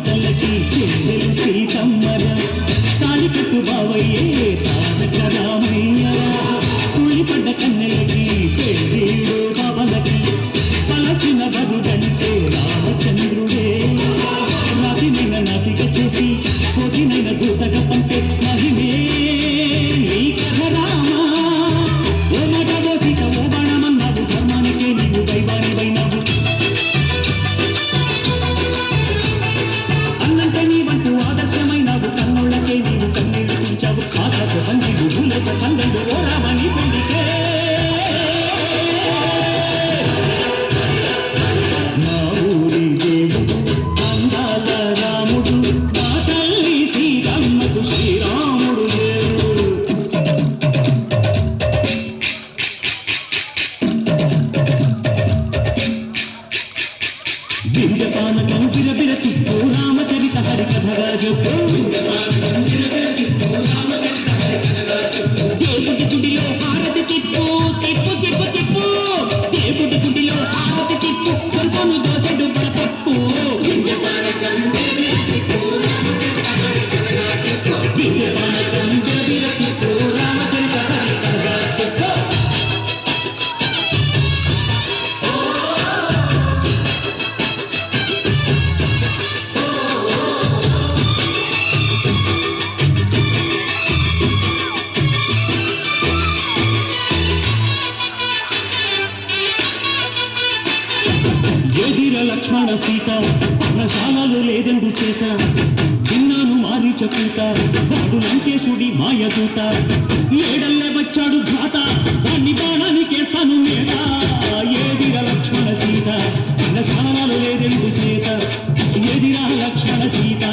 తల్లకి చెల్లెలు సీతమ్మరా తాళికట్టు బావయ్యే తారక రామయ్యరా కుళ్ళిపడ్డ కన్నెలకి పెళ్ళిళ్ళు బాబలకి పలచిన బరుడంటే రామచంద్రుడే నాటినైన నాటిక చేసి కోటినైన దూతగా పంపే మహిమే నీ కథ రామా ఓ మాట ఓసిక ఓ బాణమన్నావు ధర్మానికే నీవు దైవానివైనావు అన్నంటే నీవంటూ ఆదర్శమైనావు కన్నుళ్ళకే నీవు కన్నీళ్ళు తుంచావు ఆకకు హన్నీడు భూలేక సంగండు ఓ రామని పెళ్లికే మా ఊరి దేవుడు అందాల రాముడు మా తల్లి శ్రీరమ్మకు శ్రీరాముడు దేవుడు బిందపానకం బిరబిర తిప్పు రామచరిత హరికథగా చెప్పు దేవుడి గుడిలో హారతి తిప్పు తిప్పు తిప్పు తిప్పు దేవుడి గుడిలో హారతి తిప్పు కొంచెము దోసెడు పడపప్పు బిందపానకం బిరబిర తిప్పు రామచరిత హరికథగా చెప్పు ఎదిర లక్ష్మణ సీత పర్ణశాలలో లేదెందు చేత చిన్నాను మారీచకూట వాడు లంకేశుడి మాయదూత ఏడల్లే వచ్చాడు ఘాత వాణ్ణి బాణానికేస్తాను మేడ ఏదిర లక్ష్మణ సీత పర్ణశాలలో లేదెందు చేత ఎదిర లక్ష్మణ సీత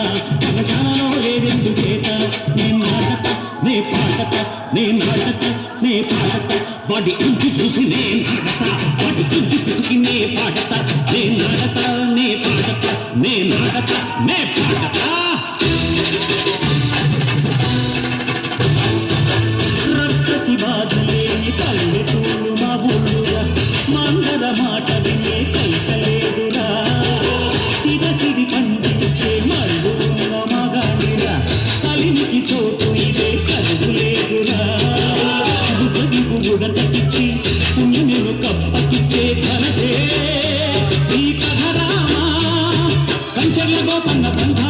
పర్ణశాలలో లేదెందు చేత నే నాటక నే పాటక నే నాటక నే పాటక వాడి ఇంటి చూసి నే నాటక వాడి ఇంటి పిసికి నే పాటక నే నాటక నే పాటక నే నాటక నే పాటక రక్కసి బాధలేని పల్లెటూళ్ళు మా ఊళ్ళురా మందర మాట వినే కైకలేదురా సిరసిరి పండించే మళ్ళు ఉన్న మగాడిరా కలినికి చోటు ఇదే కలుగులేదురా చదివు ఉడతకిచ్చి పుణ్యను కప్పకిచ్చే ఘనతే ఈ కథ రామా కంచెల్లో కన్న బంధ